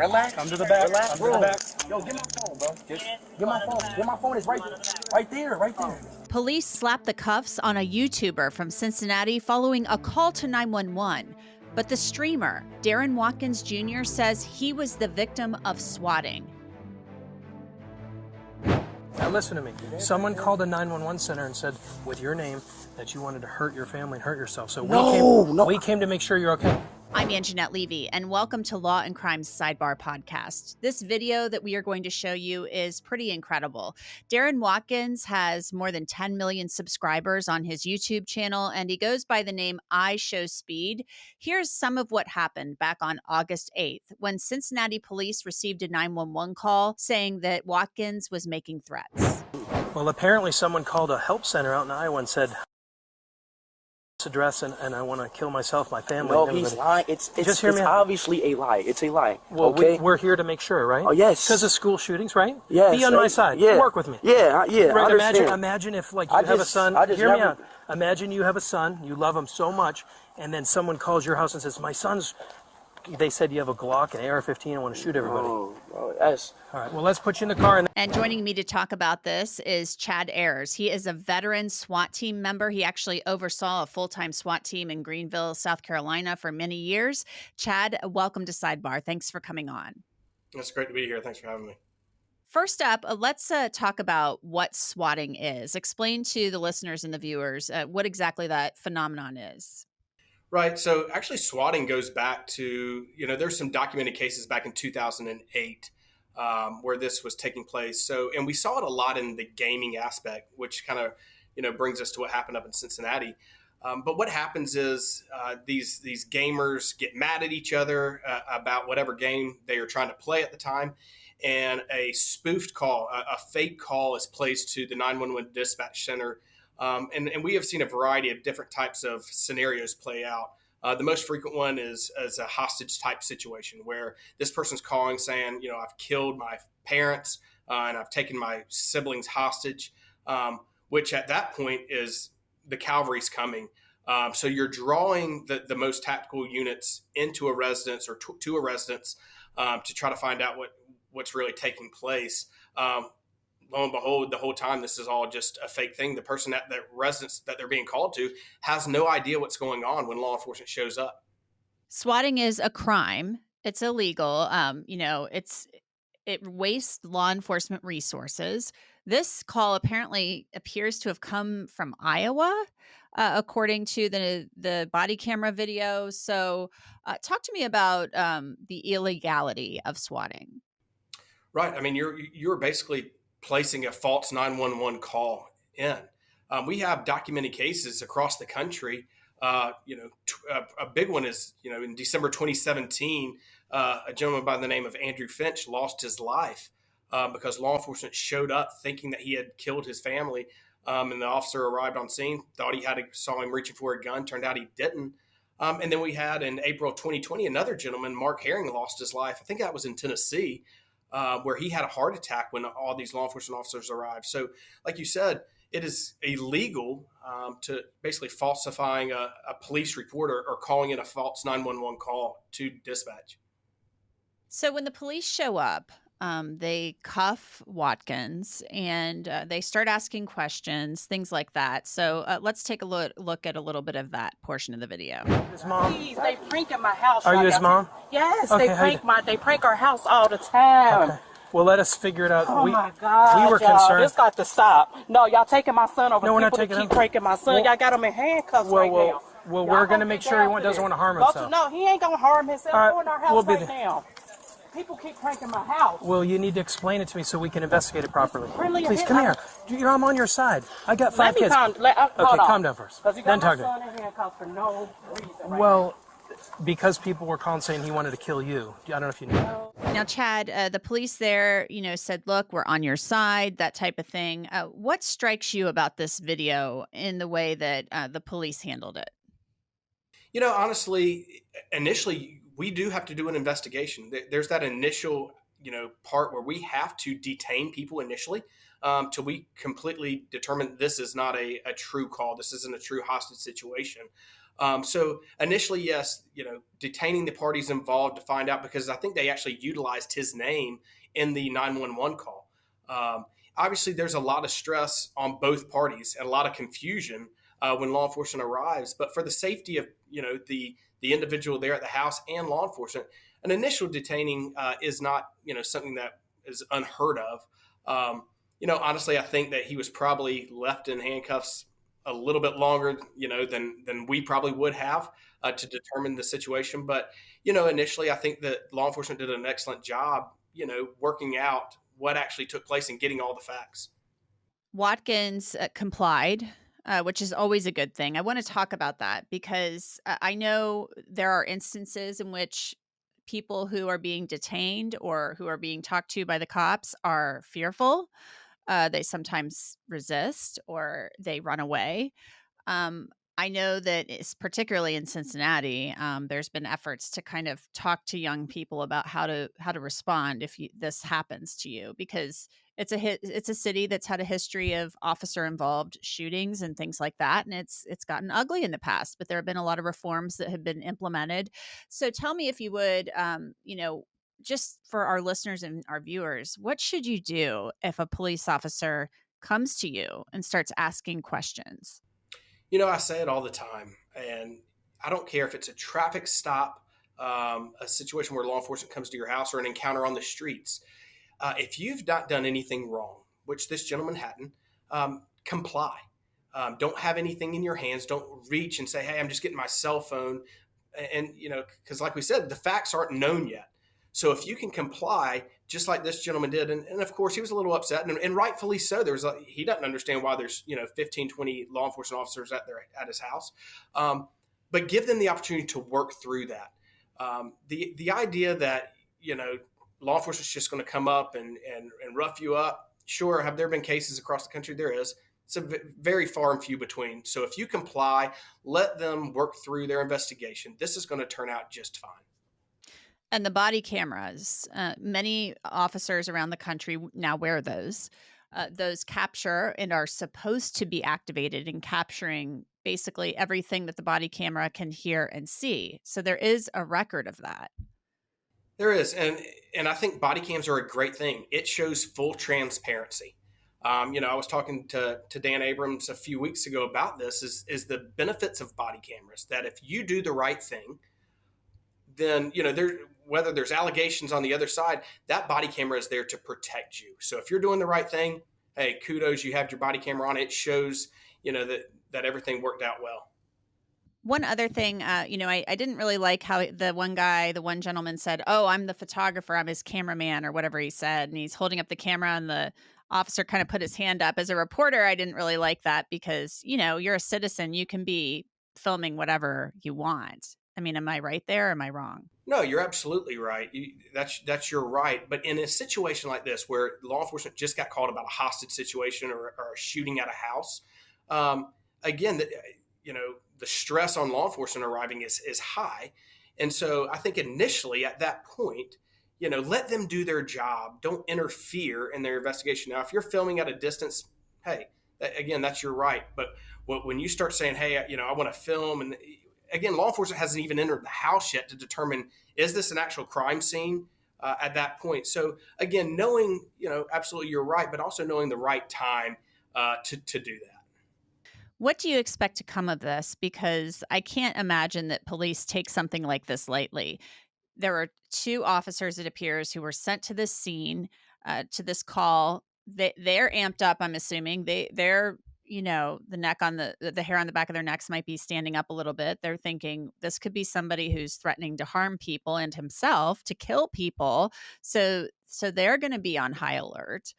Relax. Come to the back. Relax, Come bro. to the back. Yo, get my phone, bro. Just get my phone. Get my phone. It's right there. Police slapped the cuffs on a YouTuber from Cincinnati following a call to 911. But the streamer, Darren Watkins Jr., says he was the victim of swatting. Now listen to me. Someone called the 911 center and said, with your name, that you wanted to hurt your family and hurt yourself. So we came to make sure you're okay. I'm Angenette Levy, and welcome to Law&Crime's Sidebar podcast. This video that we are going to show you is pretty incredible. Darren Watkins has more than 10 million subscribers on his YouTube channel, and he goes by the name IshowSpeed. Here's some of what happened back on August 8th, when Cincinnati police received a 911 call saying that Watkins was making threats. Well, apparently someone called a help center out in Iowa and said, address and I want to kill myself, my family. No, he's lying. It's obviously a lie. It's a lie. Well, okay? we're here to make sure, right? Oh, yes. Because of school shootings, right? Yes. Be on my side. Yeah. Work with me. Yeah. Right, imagine if, like, you have a son. Hear me out. Imagine you have a son. You love him so much, and then someone calls your house and says, "My son's." They said you have a Glock, an AR-15, and want to shoot everybody. Oh, yes. All right. Well, let's put you in the car. And joining me to talk about this is Chad Ayers. He is a veteran SWAT team member. He actually oversaw a full-time SWAT team in Greenville, South Carolina for many years. Chad, welcome to Sidebar. Thanks for coming on. It's great to be here. Thanks for having me. First up, let's talk about what swatting is. Explain to the listeners and the viewers what exactly that phenomenon is. Right. So actually swatting goes back to, there's some documented cases back in 2008 where this was taking place. So, and we saw it a lot in the gaming aspect, which kind of, brings us to what happened up in Cincinnati. But what happens is these gamers get mad at each other about whatever game they are trying to play at the time. And a spoofed call, a fake call is placed to the 911 dispatch center. And we have seen a variety of different types of scenarios play out. The most frequent one is a hostage type situation where this person's calling saying, I've killed my parents and I've taken my siblings hostage, which at that point is the cavalry's coming. So you're drawing the most tactical units into a residence or to a residence to try to find out what's really taking place. Lo and behold, the whole time, this is all just a fake thing. The person at the residence that they're being called to has no idea what's going on when law enforcement shows up. Swatting is a crime. It's illegal. It wastes law enforcement resources. This call apparently appears to have come from Iowa, according to the body camera video. So talk to me about the illegality of swatting. Right. I mean, you're basically placing a false 911 call in. We have documented cases across the country. A big one is, in December 2017, a gentleman by the name of Andrew Finch lost his life because law enforcement showed up thinking that he had killed his family. And the officer arrived on scene, thought saw him reaching for a gun. Turned out he didn't. And then we had in April 2020, another gentleman, Mark Herring, lost his life. I think that was in Tennessee. Where he had a heart attack when all these law enforcement officers arrived. So, like you said, it is illegal to basically falsifying a police report or calling in a false 911 call to dispatch. So when the police show up, they cuff Watkins and they start asking questions, things like that. So let's take a look at a little bit of that portion of the video. His mom? Please, they prank in my house. Are you his mom? Yes, Okay, they prank our house all the time. Okay. Well, let us figure it out. Oh my God, we were y'all, concerned. this got to stop. No, y'all taking my son over. No, we're not people taking to keep him. pranking my son. Y'all got him in handcuffs right now. Well, we're going to make sure he doesn't want to harm himself. No, he ain't going to harm himself. All right, Go in our house we'll be right now. People keep pranking my house. Well, you need to explain it to me so we can investigate it properly. Really? Please, come here. I'm on your side. I got 5 kids. Hold Okay, on. calm down first. Because you Then got talk my to me. son in handcuffs for no reason right Well, because people were calling saying he wanted to kill you. I don't know if you knew that. Now, Chad, the police there, said, look, we're on your side, that type of thing. What strikes you about this video in the way that the police handled it? Honestly, initially, we do have to do an investigation. There's that initial, part where we have to detain people initially till we completely determine this is not a true call. This isn't a true hostage situation. So initially, yes, detaining the parties involved to find out, because I think they actually utilized his name in the 911 call. Obviously, there's a lot of stress on both parties and a lot of confusion when law enforcement arrives. But for the safety of the individual there at the house and law enforcement, an initial detaining is not something that is unheard of. Honestly, I think that he was probably left in handcuffs a little bit longer, than we probably would have to determine the situation. But, initially, I think that law enforcement did an excellent job, working out what actually took place and getting all the facts. Watkins complied, which is always a good thing. I want to talk about that because I know there are instances in which people who are being detained or who are being talked to by the cops are fearful. They sometimes resist or they run away. Um, I know that it's particularly in Cincinnati. There's been efforts to kind of talk to young people about how to respond if this happens to you, because it's a city that's had a history of officer involved shootings and things like that, and it's gotten ugly in the past. But there have been a lot of reforms that have been implemented. So tell me, if you would, just for our listeners and our viewers, what should you do if a police officer comes to you and starts asking questions? I say it all the time, and I don't care if it's a traffic stop, a situation where law enforcement comes to your house, or an encounter on the streets. If you've not done anything wrong, which this gentleman hadn't, comply. Don't have anything in your hands. Don't reach and say, hey, I'm just getting my cell phone. And, because like we said, the facts aren't known yet. So if you can comply, just like this gentleman did, and of course he was a little upset, and rightfully so. He doesn't understand why there's 15, 20 law enforcement officers at his house, but give them the opportunity to work through that. The idea that law enforcement's just going to come up and rough you up. Sure, have there been cases across the country? There is. It's very far and few between. So if you comply, let them work through their investigation. This is going to turn out just fine. And the body cameras, many officers around the country now wear those. Those capture and are supposed to be activated in capturing basically everything that the body camera can hear and see. So there is a record of that. There is. And I think body cams are a great thing. It shows full transparency. I was talking to Dan Abrams a few weeks ago about this, is the benefits of body cameras, that if you do the right thing, then, whether there's allegations on the other side, that body camera is there to protect you. So if you're doing the right thing, hey, kudos, you have your body camera on. It shows, that everything worked out well. One other thing, I didn't really like how the one gentleman said, oh, I'm the photographer, I'm his cameraman, or whatever he said. And he's holding up the camera, and the officer kind of put his hand up. As a reporter, I didn't really like that because, you're a citizen. You can be filming whatever you want. I mean, am I right there? Or am I wrong? No, you're absolutely right. That's your right. But in a situation like this, where law enforcement just got called about a hostage situation or a shooting at a house, again, the stress on law enforcement arriving is high. And so I think initially at that point, let them do their job. Don't interfere in their investigation. Now, if you're filming at a distance, hey, again, that's your right. But when you start saying, hey, I want to film, and again, law enforcement hasn't even entered the house yet to determine, is this an actual crime scene at that point? So again, knowing, absolutely you're right, but also knowing the right time to do that. What do you expect to come of this? Because I can't imagine that police take something like this lightly. There were 2 officers, it appears, who were sent to this scene, to this call. They're amped up, I'm assuming. They're the neck on the hair on the back of their necks might be standing up a little bit. They're thinking this could be somebody who's threatening to harm people and himself, to kill people. So they're going to be on high alert.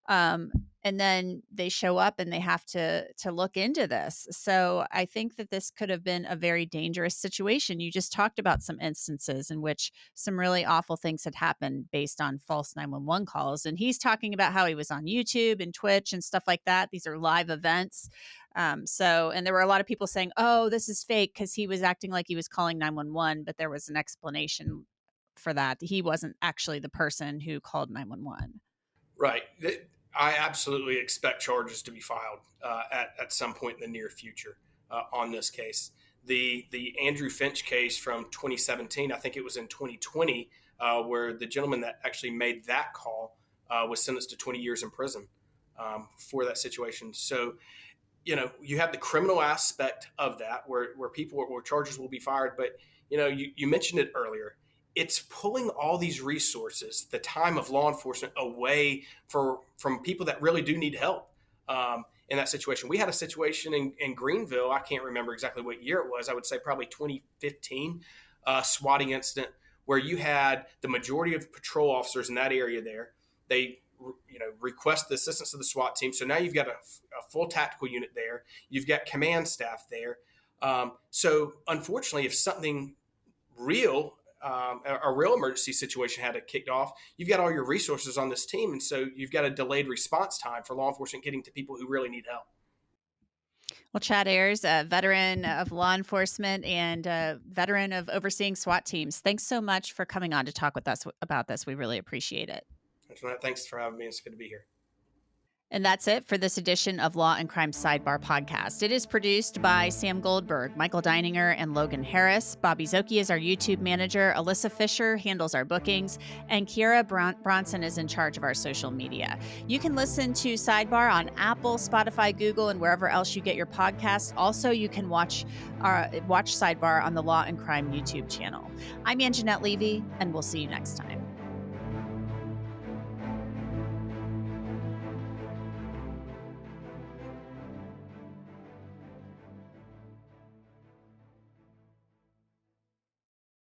And then they show up and they have to look into this. So I think that this could have been a very dangerous situation. You just talked about some instances in which some really awful things had happened based on false 911 calls. And he's talking about how he was on YouTube and Twitch and stuff like that. These are live events. And there were a lot of people saying, oh, this is fake, because he was acting like he was calling 911, but there was an explanation for that. He wasn't actually the person who called 911. Right. I absolutely expect charges to be filed at some point in the near future on this case. the Andrew Finch case from 2017. I think it was in 2020 where the gentleman that actually made that call was sentenced to 20 years in prison for that situation. So, you have the criminal aspect of that where charges will be fired. But, you mentioned it earlier. It's pulling all these resources, the time of law enforcement, away from people that really do need help in that situation. We had a situation in Greenville. I can't remember exactly what year it was. I would say probably 2015 swatting incident where you had the majority of patrol officers in that area there. They request the assistance of the SWAT team. So now you've got a full tactical unit there. You've got command staff there. So unfortunately, if something real, a real emergency situation had it kicked off, you've got all your resources on this team. And so you've got a delayed response time for law enforcement getting to people who really need help. Well, Chad Ayers, a veteran of law enforcement and a veteran of overseeing SWAT teams, thanks so much for coming on to talk with us about this. We really appreciate it. Thanks for having me. It's good to be here. And that's it for this edition of Law and Crime Sidebar podcast. It is produced by Sam Goldberg, Michael Deininger, and Logan Harris. Bobby Szoke is our YouTube manager. Alyssa Fisher handles our bookings. And Kiera Bronson is in charge of our social media. You can listen to Sidebar on Apple, Spotify, Google, and wherever else you get your podcasts. Also, you can watch Sidebar on the Law and Crime YouTube channel. I'm Angenette Levy, and we'll see you next time.